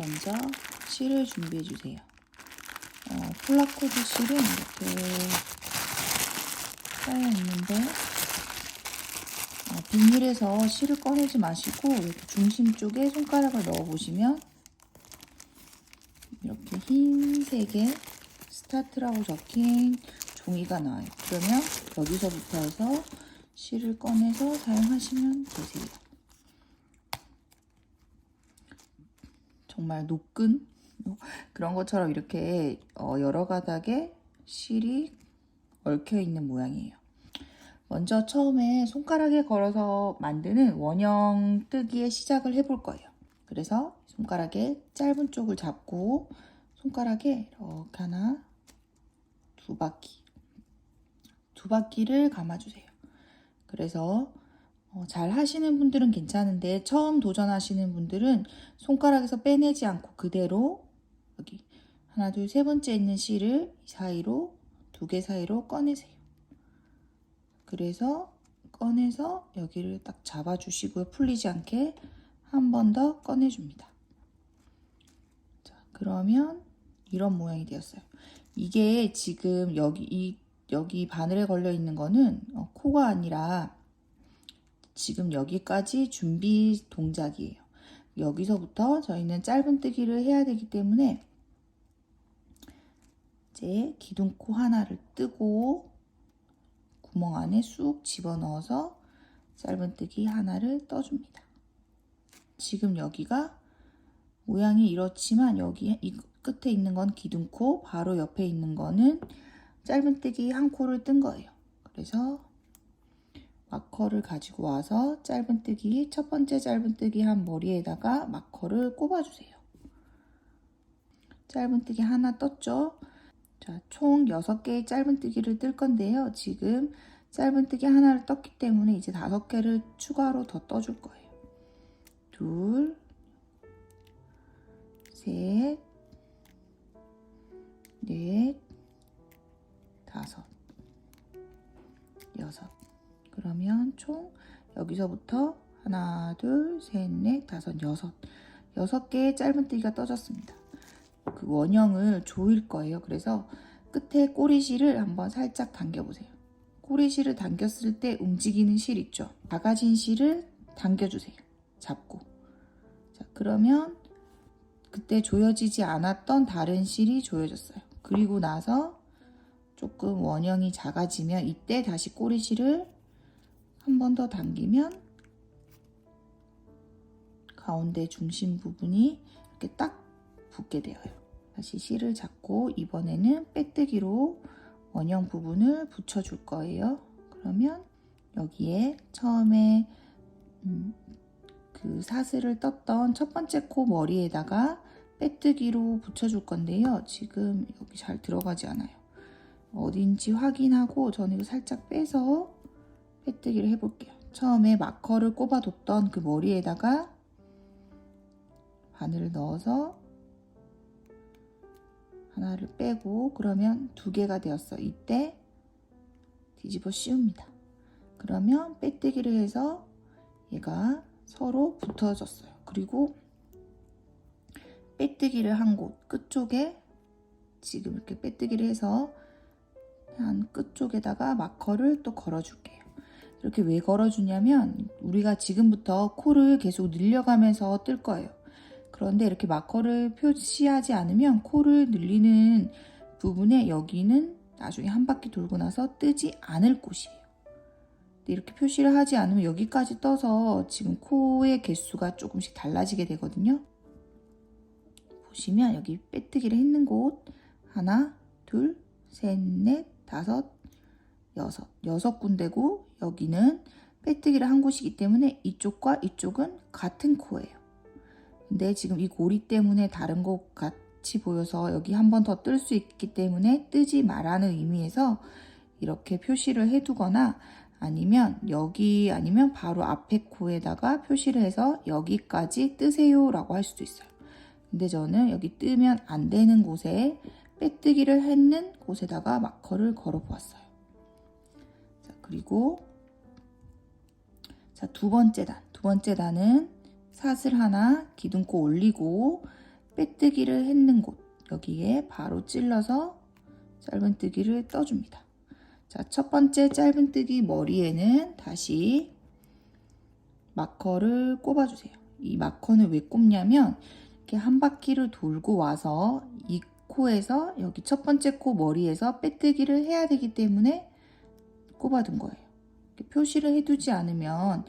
먼저 실을 준비해 주세요. 폴라코드 실은 이렇게 쌓여 있는데 비닐에서 실을 꺼내지 마시고 이렇게 중심 쪽에 손가락을 넣어 보시면 이렇게 흰색의 스타트라고 적힌 종이가 나와요. 그러면 여기서부터 해서 실을 꺼내서 사용하시면 되세요. 정말 노끈 그런 것처럼 이렇게 여러 가닥의 실이 얽혀 있는 모양이에요. 먼저 처음에 손가락에 걸어서 만드는 원형 뜨기의 시작을 해볼 거예요. 그래서 손가락에 짧은 쪽을 잡고 손가락에 이렇게 하나, 두 바퀴를 감아주세요. 그래서 잘 하시는 분들은 괜찮은데 처음 도전하시는 분들은 손가락에서 빼내지 않고 그대로 여기 하나, 둘, 세 번째 있는 실을 사이로 두 개 사이로 꺼내세요. 그래서 꺼내서 여기를 딱 잡아주시고요. 풀리지 않게 한 번 더 꺼내줍니다. 자, 그러면 이런 모양이 되었어요. 이게 지금 여기 바늘에 걸려 있는 거는 코가 아니라 지금 여기까지 준비 동작이에요. 여기서부터 저희는 짧은뜨기를 해야 되기 때문에 이제 기둥코 하나를 뜨고 구멍 안에 쑥 집어넣어서 짧은뜨기 하나를 떠줍니다. 지금 여기가 모양이 이렇지만 여기 이 끝에 있는 건 기둥코, 바로 옆에 있는 거는 짧은뜨기 한 코를 뜬 거예요. 그래서 마커를 가지고 와서 짧은뜨기, 첫 번째 짧은뜨기 한 머리에다가 마커를 꼽아주세요. 짧은뜨기 하나 떴죠? 자, 총 6개의 짧은뜨기를 뜰 건데요. 지금 짧은뜨기 하나를 떴기 때문에 이제 5개를 추가로 더 떠줄 거예요. 둘, 셋, 넷, 다섯, 여섯. 그러면 총 여기서부터 하나, 둘, 셋, 넷, 다섯, 여섯. 6개의 짧은뜨기가 떠졌습니다. 그 원형을 조일 거예요. 그래서 끝에 꼬리실을 한번 살짝 당겨보세요. 꼬리실을 당겼을 때 움직이는 실 있죠? 작아진 실을 당겨주세요. 잡고. 자, 그러면 그때 조여지지 않았던 다른 실이 조여졌어요. 그리고 나서 조금 원형이 작아지면 이때 다시 꼬리실을 한 번 더 당기면 가운데 중심 부분이 이렇게 딱 붙게 되어요. 다시 실을 잡고 이번에는 빼뜨기로 원형 부분을 붙여줄 거예요. 그러면 여기에 처음에 그 사슬을 떴던 첫 번째 코 머리에다가 빼뜨기로 붙여줄 건데요. 지금 여기 잘 들어가지 않아요. 어딘지 확인하고 저는 이거 살짝 빼서 빼뜨기를 해볼게요. 처음에 마커를 꼽아뒀던 그 머리에다가 바늘을 넣어서 하나를 빼고 그러면 2개가 되었어요. 이때 뒤집어 씌웁니다. 그러면 빼뜨기를 해서 얘가 서로 붙어졌어요. 그리고 빼뜨기를 한 곳 끝쪽에 지금 이렇게 빼뜨기를 해서 한 끝쪽에다가 마커를 또 걸어줄게요. 이렇게 왜 걸어주냐면 우리가 지금부터 코를 계속 늘려가면서 뜰 거예요. 그런데 이렇게 마커를 표시하지 않으면 코를 늘리는 부분에 여기는 나중에 한 바퀴 돌고 나서 뜨지 않을 곳이에요. 근데 이렇게 표시를 하지 않으면 여기까지 떠서 지금 코의 개수가 조금씩 달라지게 되거든요. 보시면 여기 빼뜨기를 했는 곳 하나, 둘, 셋, 넷, 다섯, 여섯 군데고 여기는 빼뜨기를 한 곳이기 때문에 이쪽과 이쪽은 같은 코예요. 근데 지금 이 고리 때문에 다른 것 같이 보여서 여기 한 번 더 뜰 수 있기 때문에 뜨지 말라는 의미에서 이렇게 표시를 해두거나 아니면 여기 아니면 바로 앞에 코에다가 표시를 해서 여기까지 뜨세요 라고 할 수도 있어요. 근데 저는 여기 뜨면 안 되는 곳에 빼뜨기를 했는 곳에다가 마커를 걸어 보았어요. 자, 그리고 자, 두 번째 단은 사슬 하나 기둥코 올리고 빼뜨기를 했는 곳 여기에 바로 찔러서 짧은뜨기를 떠줍니다. 자, 첫 번째 짧은뜨기 머리에는 다시 마커를 꼽아주세요. 이 마커는 왜 꼽냐면 이렇게 한 바퀴를 돌고 와서 이 코에서 여기 첫 번째 코 머리에서 빼뜨기를 해야 되기 때문에 꼽아둔 거예요. 이렇게 표시를 해두지 않으면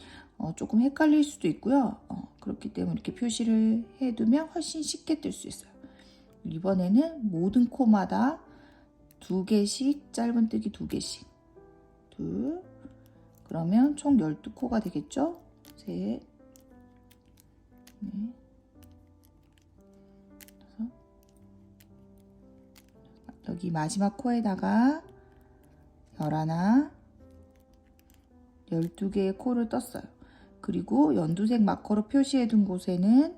조금 헷갈릴 수도 있고요. 그렇기 때문에 이렇게 표시를 해두면 훨씬 쉽게 뜰 수 있어요. 이번에는 모든 코마다 2개씩 짧은뜨기 2개씩 둘 그러면 총 12코가 되겠죠? 셋 넷, 다섯 여기 마지막 코에다가 11 12개의 코를 떴어요. 그리고 연두색 마커로 표시해 둔 곳에는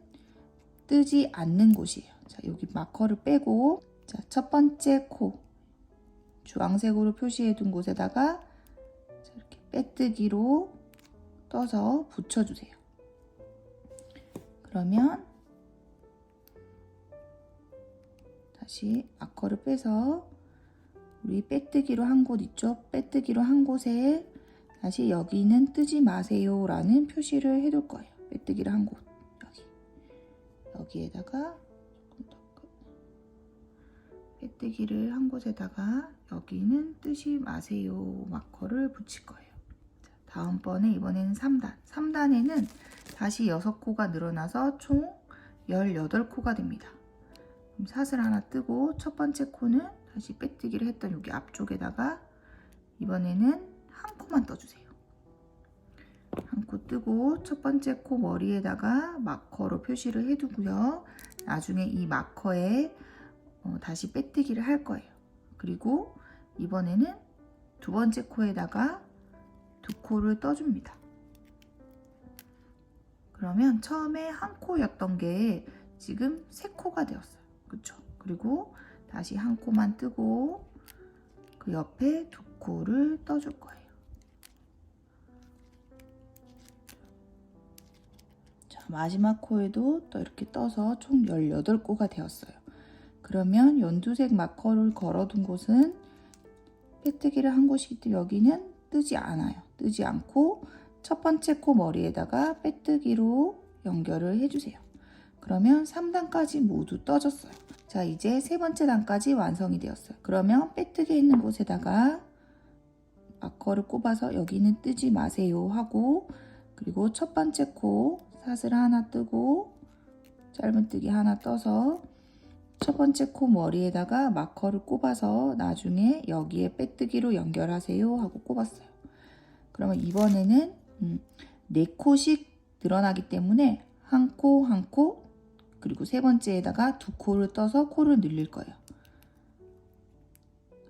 뜨지 않는 곳이에요. 자, 여기 마커를 빼고 자, 첫 번째 코 주황색으로 표시해 둔 곳에다가 이렇게 빼뜨기로 떠서 붙여주세요. 그러면 다시 마커를 빼서 우리 빼뜨기로 한 곳 있죠? 빼뜨기로 한 곳에 다시 여기는 뜨지 마세요 라는 표시를 해둘 거예요. 빼뜨기를 한 곳 여기에다가 조금 더 빼뜨기를 한 곳에다가 여기는 뜨지 마세요 마커를 붙일 거예요. 자, 다음번에 이번에는 3단 3단에는 다시 6코가 늘어나서 총 18코가 됩니다. 그럼 사슬 하나 뜨고 첫 번째 코는 다시 빼뜨기를 했던 여기 앞쪽에다가 이번에는 한 코만 떠주세요. 한 코 뜨고 첫 번째 코 머리에다가 마커로 표시를 해두고요. 나중에 이 마커에 다시 빼뜨기를 할 거예요. 그리고 이번에는 두 번째 코에다가 2코를 떠줍니다. 그러면 처음에 한 코였던 게 지금 3코가 되었어요. 그쵸? 그리고 다시 한 코만 뜨고 그 옆에 2코를 떠줄 거예요. 자, 마지막 코에도 또 이렇게 떠서 총 18코가 되었어요. 그러면 연두색 마커를 걸어둔 곳은 빼뜨기를 한 곳이기 때문에 여기는 뜨지 않아요. 뜨지 않고 첫 번째 코 머리에다가 빼뜨기로 연결을 해주세요. 그러면 3단까지 모두 떠졌어요. 자, 이제 세 번째 단까지 완성이 되었어요. 그러면 빼뜨기 있는 곳에다가 마커를 꼽아서 여기는 뜨지 마세요 하고 그리고 첫 번째 코 사슬 하나 뜨고 짧은뜨기 하나 떠서 첫 번째 코 머리에다가 마커를 꼽아서 나중에 여기에 빼뜨기로 연결하세요 하고 꼽았어요. 그러면 이번에는 4코씩 늘어나기 때문에 한 코 한 코 그리고 세 번째에다가 2코를 떠서 코를 늘릴 거예요.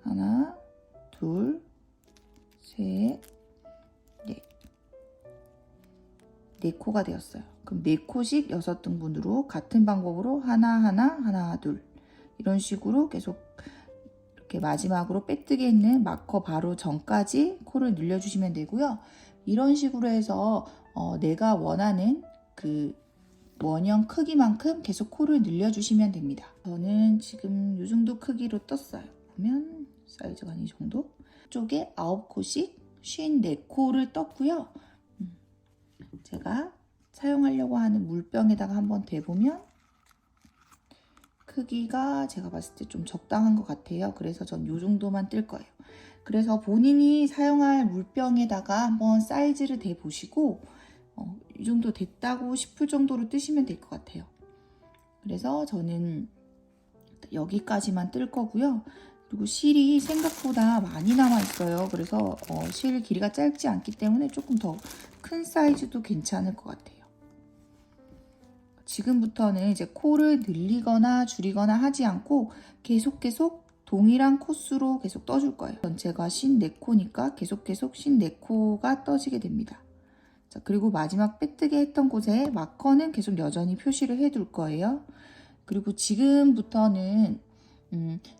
하나 둘 셋 넷 4코가 되었어요. 그럼 4코씩 6등분으로 같은 방법으로 하나 둘 이런 식으로 계속 이렇게 마지막으로 빼뜨기 있는 마커 바로 전까지 코를 늘려주시면 되고요. 이런 식으로 해서 내가 원하는 그 원형 크기만큼 계속 코를 늘려주시면 됩니다. 저는 지금 이 정도 크기로 떴어요. 보면 사이즈가 이 정도 쪽에 9코씩 54코를 떴고요. 제가 사용하려고 하는 물병에다가 한번 대보면 크기가 제가 봤을 때 좀 적당한 것 같아요. 그래서 전 이 정도만 뜰 거예요. 그래서 본인이 사용할 물병에다가 한번 사이즈를 대보시고 이 정도 됐다고 싶을 정도로 뜨시면 될 것 같아요. 그래서 저는 여기까지만 뜰 거고요. 그리고 실이 생각보다 많이 남아 있어요. 그래서 실 길이가 짧지 않기 때문에 조금 더 큰 사이즈도 괜찮을 것 같아요. 지금부터는 이제 코를 늘리거나 줄이거나 하지 않고 계속 동일한 코수로 계속 떠줄 거예요. 전체가 54코니까 계속 54코가 떠지게 됩니다. 자, 그리고 마지막 빼뜨기 했던 곳에 마커는 계속 여전히 표시를 해둘 거예요. 그리고 지금부터는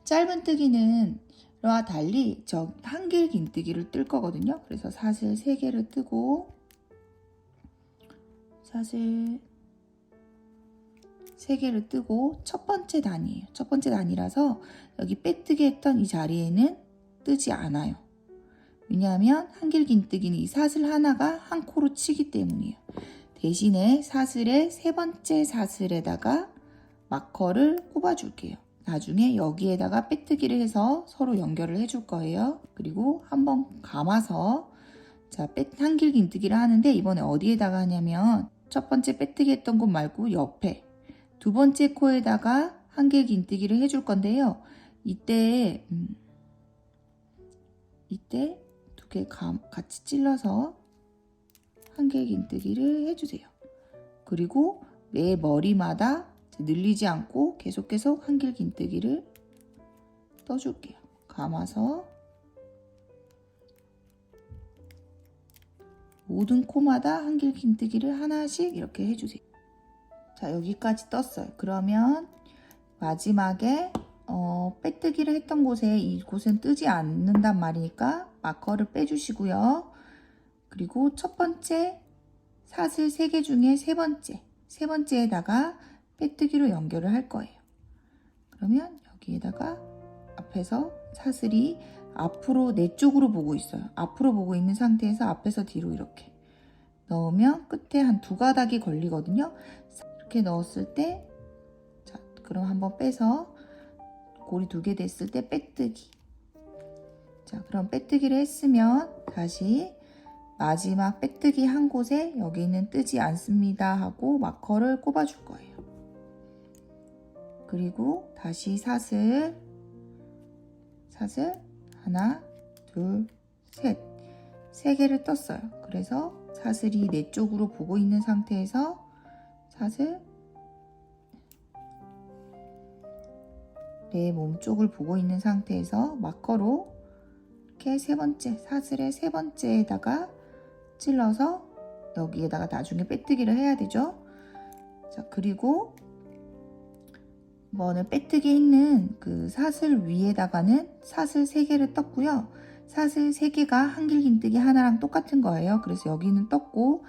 짧은뜨기는 와 달리 저 한길 긴뜨기를 뜰 거거든요. 그래서 사슬 3개를 뜨고 사슬 3개를 뜨고 첫 번째 단이에요. 첫 번째 단이라서 여기 빼뜨기 했던 이 자리에는 뜨지 않아요. 왜냐하면 한길긴뜨기는 이 사슬 하나가 한 코로 치기 때문이에요. 대신에 사슬의 세 번째 사슬에다가 마커를 꼽아줄게요. 나중에 여기에다가 빼뜨기를 해서 서로 연결을 해줄 거예요. 그리고 한번 감아서 자, 한길긴뜨기를 하는데 이번에 어디에다가 하냐면 첫 번째 빼뜨기 했던 곳 말고 옆에 두 번째 코에다가 한길긴뜨기를 해줄 건데요. 이때 두 개 같이 찔러서 한길긴뜨기를 해주세요. 그리고 매 머리마다 늘리지 않고 계속 한길긴뜨기를 떠줄게요. 감아서 모든 코마다 한길긴뜨기를 하나씩 이렇게 해주세요. 자, 여기까지 떴어요. 그러면 마지막에 빼뜨기를 했던 곳에 이곳은 뜨지 않는단 말이니까 마커를 빼주시고요. 그리고 첫 번째 사슬 3개 중에 세 번째에다가 빼뜨기로 연결을 할 거예요. 그러면 여기에다가 앞에서 사슬이 앞으로 내 쪽으로 보고 있어요. 앞으로 보고 있는 상태에서 앞에서 뒤로 이렇게 넣으면 끝에 한 2가닥이 걸리거든요. 이렇게 넣었을 때, 자, 그럼 한번 빼서 고리 2개 됐을 때 빼뜨기. 자, 그럼 빼뜨기를 했으면 다시 마지막 빼뜨기 한 곳에 여기는 뜨지 않습니다 하고 마커를 꼽아줄 거예요. 그리고 다시 사슬 하나, 둘, 셋 3개를 떴어요. 그래서 사슬이 내 쪽으로 보고 있는 상태에서 사슬 내 몸쪽을 보고 있는 상태에서 마커로 이렇게 사슬의 세 번째에다가 찔러서 여기에다가 나중에 빼뜨기를 해야 되죠. 자, 그리고 이번에 빼뜨기 있는 그 사슬 위에다가는 사슬 3개를 떴고요. 사슬 3개가 한길긴뜨기 하나랑 똑같은 거예요. 그래서 여기는 떴고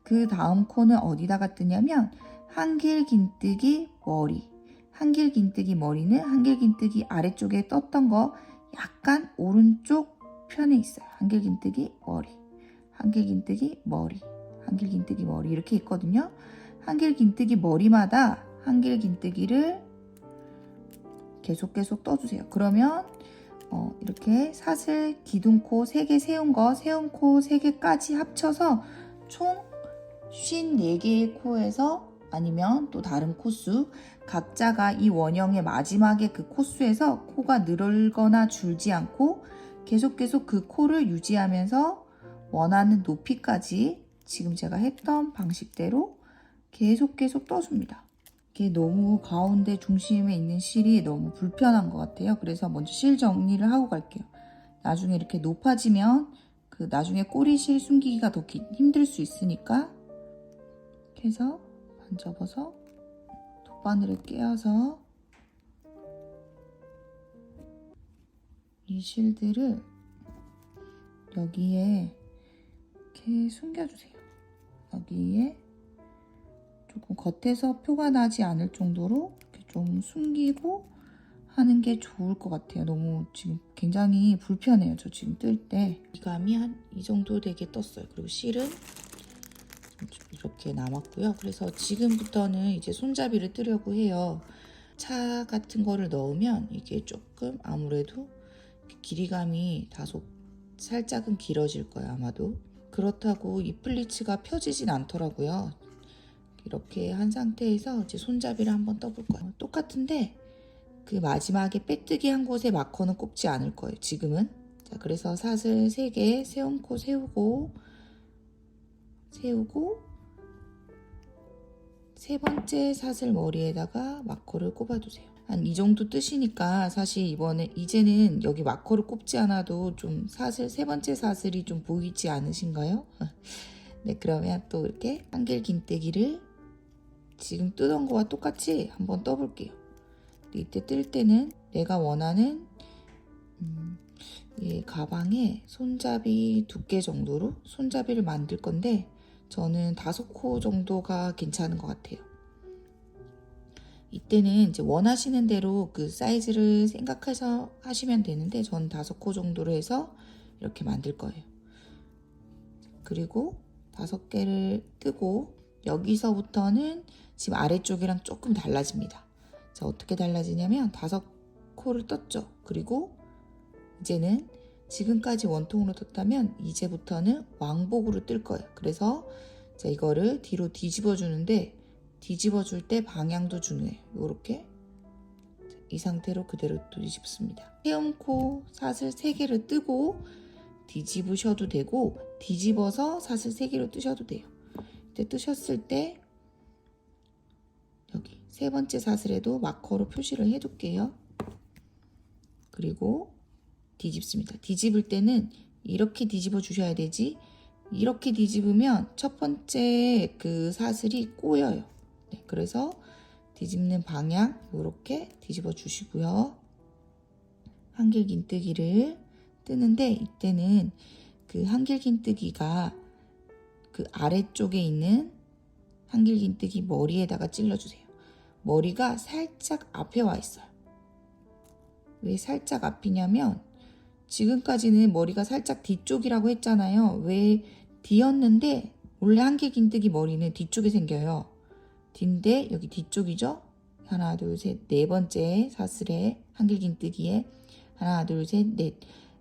그 다음 코는 어디다가 뜨냐면 한길긴뜨기 머리. 한길긴뜨기 머리는 한길긴뜨기 아래쪽에 떴던 거 약간 오른쪽 편에 있어요. 한길긴뜨기 머리, 한길긴뜨기 머리, 한길긴뜨기 머리 이렇게 있거든요. 한길긴뜨기 머리마다 한길긴뜨기를 계속 떠주세요. 그러면 이렇게 사슬 기둥코 3개 세운 코 3개까지 합쳐서 총 54개의 코에서 아니면 또 다른 코수 각자가 이 원형의 마지막에 그 코수에서 코가 늘거나 줄지 않고 계속 그 코를 유지하면서 원하는 높이까지 지금 제가 했던 방식대로 계속 떠줍니다. 이게 너무 가운데 중심에 있는 실이 너무 불편한 것 같아요. 그래서 먼저 실 정리를 하고 갈게요. 나중에 이렇게 높아지면 그 나중에 꼬리 실 숨기기가 더 힘들 수 있으니까 이렇게 해서 반 접어서 돗바늘을 꿰어서 이 실들을 여기에 이렇게 숨겨주세요. 여기에 조금 겉에서 표가 나지 않을 정도로 이렇게 좀 숨기고 하는 게 좋을 것 같아요. 너무 지금 굉장히 불편해요. 저 지금 뜰 때. 미감이 한 이 정도 되게 떴어요. 그리고 실은 이렇게 남았고요. 그래서 지금부터는 이제 손잡이를 뜨려고 해요. 차 같은 거를 넣으면 이게 조금 아무래도 길이감이 다소 살짝은 길어질 거예요. 아마도. 그렇다고 이 플리츠가 펴지진 않더라고요. 이렇게 한 상태에서 이제 손잡이를 한번 떠볼 거예요. 똑같은데 그 마지막에 빼뜨기 한 곳에 마커는 꼽지 않을 거예요. 지금은. 자, 그래서 사슬 3개 세운 코 세우고 세 번째 사슬 머리에다가 마커를 꼽아두세요. 한 이 정도 뜨시니까 사실 이제는 여기 마커를 꼽지 않아도 좀 세 번째 사슬이 좀 보이지 않으신가요? 네, 그러면 또 이렇게 한길긴뜨기를 지금 뜨던 거와 똑같이 한번 떠볼게요. 이때 뜰 때는 내가 원하는 이 가방에 손잡이 두께 정도로 손잡이를 만들 건데 저는 5코 정도가 괜찮은 것 같아요. 이때는 이제 원하시는 대로 그 사이즈를 생각해서 하시면 되는데 전 5코 정도로 해서 이렇게 만들 거예요. 그리고 5개를 뜨고 여기서부터는 지금 아래쪽이랑 조금 달라집니다. 자, 어떻게 달라지냐면 5코를 떴죠. 그리고 이제는 지금까지 원통으로 떴다면 이제부터는 왕복으로 뜰 거예요. 그래서 자, 이거를 뒤로 뒤집어 주는데 뒤집어 줄 때 방향도 중요해요. 이렇게 이 상태로 그대로 뒤집습니다. 세움코 사슬 3개를 뜨고 뒤집으셔도 되고 뒤집어서 사슬 3개로 뜨셔도 돼요. 이때 뜨셨을 때 여기 3번째 사슬에도 마커로 표시를 해둘게요. 그리고 뒤집습니다. 뒤집을 때는 이렇게 뒤집어 주셔야 되지 이렇게 뒤집으면 첫 번째 그 사슬이 꼬여요. 네, 그래서 뒤집는 방향 이렇게 뒤집어 주시고요. 한길긴뜨기를 뜨는데 이때는 그 한길긴뜨기가 그 아래쪽에 있는 한길긴뜨기 머리에다가 찔러주세요. 머리가 살짝 앞에 와 있어요. 왜 살짝 앞이냐면 지금까지는 머리가 살짝 뒤쪽이라고 했잖아요. 왜 뒤였는데 원래 한길긴뜨기 머리는 뒤쪽에 생겨요. 뒤인데 여기 뒤쪽이죠. 하나 둘 셋 네 번째 사슬에 한길긴뜨기에 하나 둘 셋 넷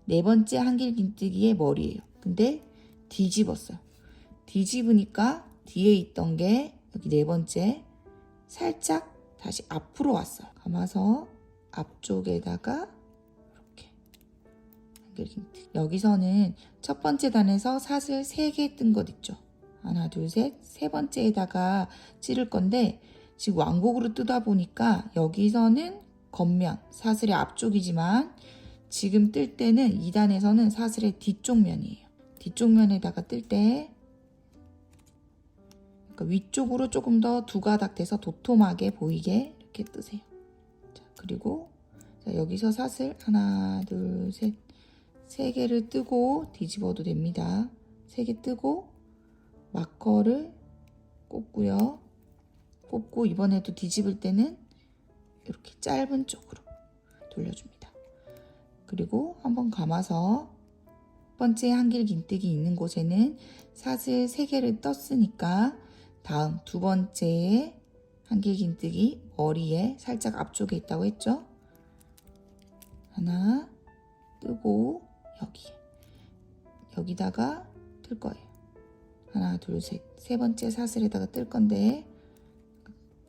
네 번째 한길긴뜨기의 머리예요. 근데 뒤집었어요. 뒤집으니까 뒤에 있던 게 여기 네 번째 살짝 다시 앞으로 왔어요. 감아서 앞쪽에다가 이렇게 한길긴뜨기. 여기서는 첫 번째 단에서 사슬 3개 뜬 것 있죠. 하나 둘 셋 세 번째에다가 찌를 건데 지금 왕복으로 뜨다 보니까 여기서는 겉면 사슬의 앞쪽이지만 지금 뜰 때는 2단에서는 사슬의 뒤쪽 면이에요. 뒤쪽 면에다가 뜰 때 그러니까 위쪽으로 조금 더 두 가닥 돼서 도톰하게 보이게 이렇게 뜨세요. 자, 그리고 자, 여기서 사슬 하나 둘 셋 세 개를 뜨고 뒤집어도 됩니다. 3개 뜨고 마커를 꽂고요. 꽂고 이번에도 뒤집을 때는 이렇게 짧은 쪽으로 돌려줍니다. 그리고 한번 감아서 첫 번째 한길긴뜨기 있는 곳에는 사슬 3개를 떴으니까 다음 두 번째 한길긴뜨기 머리에 살짝 앞쪽에 있다고 했죠. 하나 뜨고 여기다가 뜰 거예요. 하나 둘 셋 세 번째 사슬에다가 뜰 건데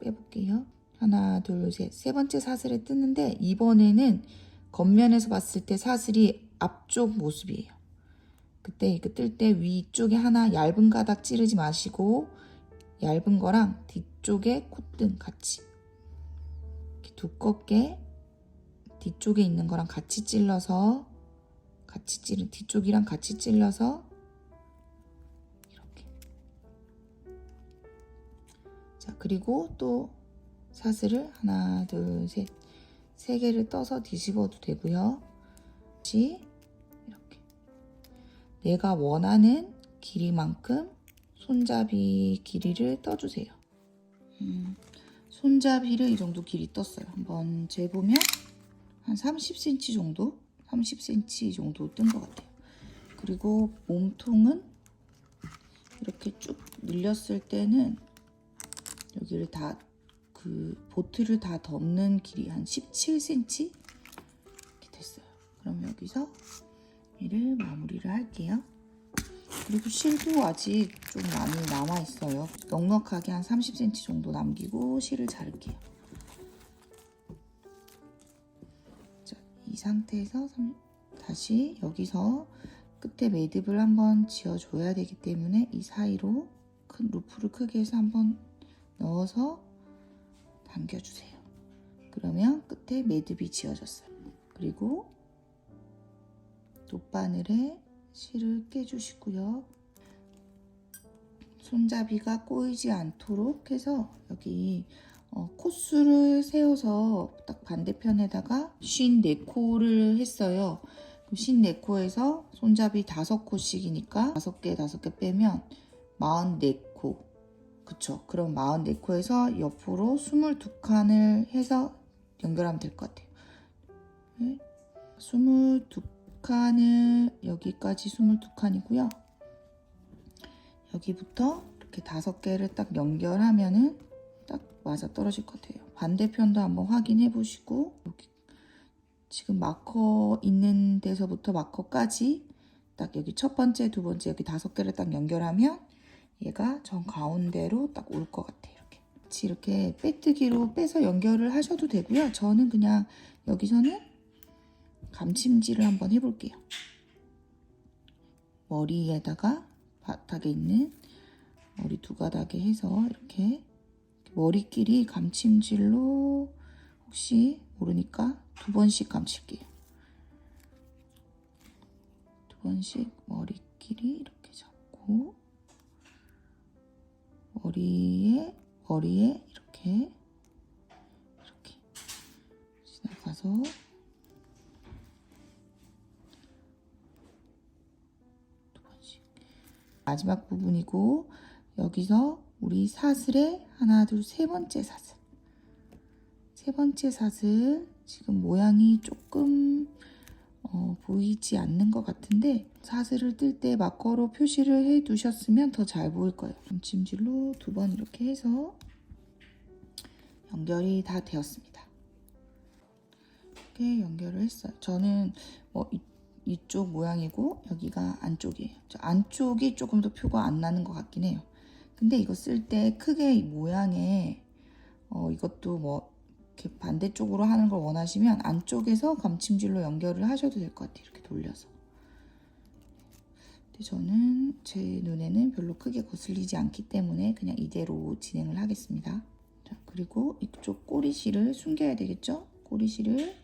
빼볼게요. 하나 둘 셋 세 번째 사슬에 뜨는데 이번에는 겉면에서 봤을 때 사슬이 앞쪽 모습이에요. 그때 이거 뜰 때 위쪽에 하나 얇은 가닥 찌르지 마시고 얇은 거랑 뒤쪽에 콧등 같이 이렇게 두껍게 뒤쪽에 있는 거랑 같이 찔러서 뒤쪽이랑 같이 찔러서 이렇게. 자, 그리고 또 사슬을 하나 둘 셋 세 개를 떠서 뒤집어도 되고요. 다시 이렇게 내가 원하는 길이만큼 손잡이 길이를 떠주세요. 손잡이를 이 정도 길이 떴어요. 한번 재보면 한 30cm 정도? 30cm 정도 뜬 것 같아요. 그리고 몸통은 이렇게 쭉 늘렸을 때는 여기를 다 그 보트를 다 덮는 길이 한 17cm 이렇게 됐어요. 그럼 여기서 이를 마무리를 할게요. 그리고 실도 아직 좀 많이 남아 있어요. 넉넉하게 한 30cm 정도 남기고 실을 자를게요. 자, 이 상태에서 다시 여기서 끝에 매듭을 한번 지어줘야 되기 때문에 이 사이로 큰 루프를 크게 해서 한번 넣어서 당겨주세요. 그러면 끝에 매듭이 지어졌어요. 그리고 돗바늘에 실을 깨주시고요. 손잡이가 꼬이지 않도록 해서 여기 코수를 세워서 딱 반대편에다가 54코를 했어요. 54코에서 손잡이 5코씩이니까 5개 빼면 44코. 그쵸. 그럼 44코에서 옆으로 22칸을 해서 연결하면 될 것 같아요. 네. 22칸을 여기까지 22칸이고요. 여기부터 이렇게 5개를 딱 연결하면은 딱 맞아 떨어질 것 같아요. 반대편도 한번 확인해 보시고 여기 지금 마커 있는 데서부터 마커까지 딱 여기 첫 번째, 두 번째 여기 5개를 딱 연결하면 얘가 정 가운데로 딱 올 것 같아요. 이렇게 같이 이렇게 빼뜨기로 빼서 연결을 하셔도 되고요. 저는 그냥 여기서는 감침질을 한번 해볼게요. 머리에다가 바닥에 있는 머리 2가닥에 해서 이렇게 머리끼리 감침질로 혹시 모르니까 2번씩 감칠게요. 2번씩 머리끼리 이렇게 잡고 머리에 이렇게 지나가서 마지막 부분이고 여기서 우리 사슬의 하나, 둘, 세 번째 사슬. 세 번째 사슬 지금 모양이 조금 보이지 않는 것 같은데 사슬을 뜰 때 마커로 표시를 해 두셨으면 더 잘 보일 거예요. 감침질로 2번 이렇게 해서 연결이 다 되었습니다. 이렇게 연결을 했어요. 저는 이쪽 모양이고 여기가 안쪽이에요. 안쪽이 조금 더 표가 안 나는 것 같긴 해요. 근데 이거 쓸 때 크게 이 모양에 이것도 이렇게 반대쪽으로 하는 걸 원하시면 안쪽에서 감침질로 연결을 하셔도 될 것 같아요. 이렇게 돌려서. 근데 저는 제 눈에는 별로 크게 거슬리지 않기 때문에 그냥 이대로 진행을 하겠습니다. 자, 그리고 이쪽 꼬리실을 숨겨야 되겠죠? 꼬리실을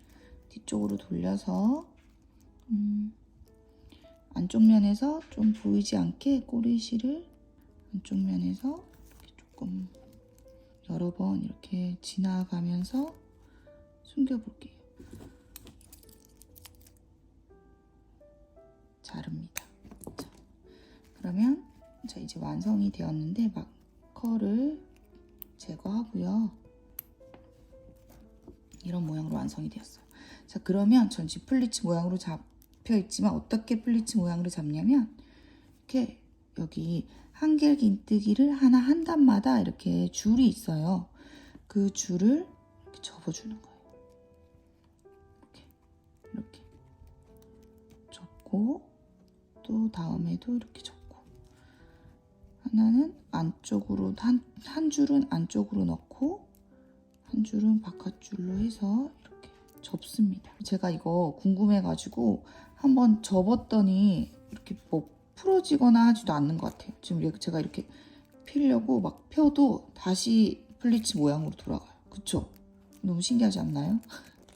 뒤쪽으로 돌려서 안쪽 면에서 좀 보이지 않게 꼬리실을 안쪽 면에서 이렇게 조금 여러 번 이렇게 지나가면서 숨겨볼게요. 자릅니다. 자, 그러면 자, 이제 완성이 되었는데 마커를 제거하고요. 이런 모양으로 완성이 되었어요. 자, 그러면 전 지금 플리츠 모양으로 잡혀 있지만 어떻게 플리츠 모양으로 잡냐면 이렇게 여기 한길긴뜨기를 하나 한 단마다 이렇게 줄이 있어요. 그 줄을 이렇게 접어주는 거예요. 이렇게 접고 또 다음에도 이렇게 접고 하나는 안쪽으로 한 줄은 안쪽으로 넣고 한 줄은 바깥줄로 해서 이렇게 접습니다. 제가 이거 궁금해가지고 한번 접었더니 이렇게 풀어지거나 하지도 않는 것 같아요. 지금 제가 이렇게 피려고 막 펴도 다시 플리츠 모양으로 돌아가요. 그쵸? 너무 신기하지 않나요?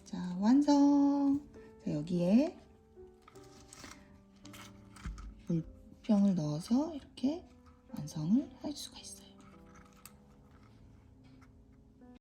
자, 완성! 자, 여기에 물병을 넣어서 이렇게 완성을 할 수가 있어요.